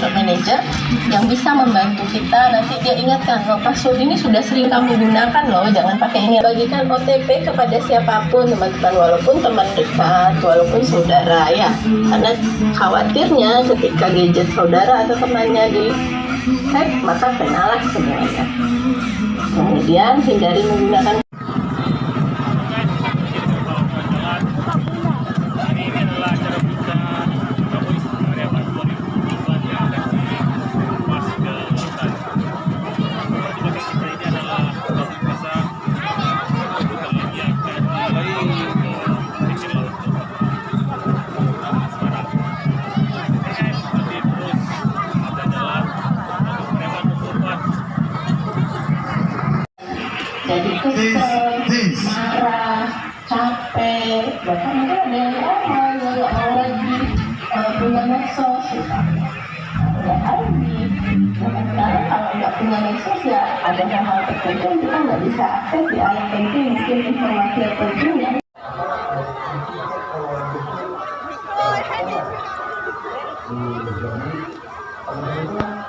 password manager yang bisa membantu kita. Nanti dia ingatkan, oh, password ini sudah sering kamu gunakan loh, jangan pakai ini. Bagikan OTP kepada siapapun, teman-teman, walaupun teman dekat, walaupun saudara ya. Karena khawatirnya ketika gadget saudara atau temannya di-hack, maka kenalah semuanya. Kemudian hindari menggunakan jadi kesel, marah, capek, bahkan mungkin ada yang nggak mau lagi punya medsos, nggak lagi. Nah, sekarang kalau nggak punya medsos ya ada hal-hal tertentu yang kita nggak bisa akses ya, yang penting mungkin informasi yang pentingnya.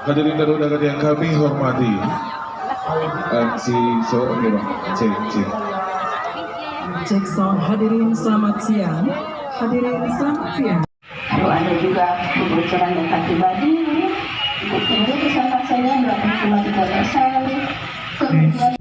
Hadirin dan undangan yang kami hormati, Cek sound. Hadirin selamat siang. Hadirin selamat siang. Lalu ada juga kebocoran data pribadi, buktinya kesan pasalnya 85%, kemudian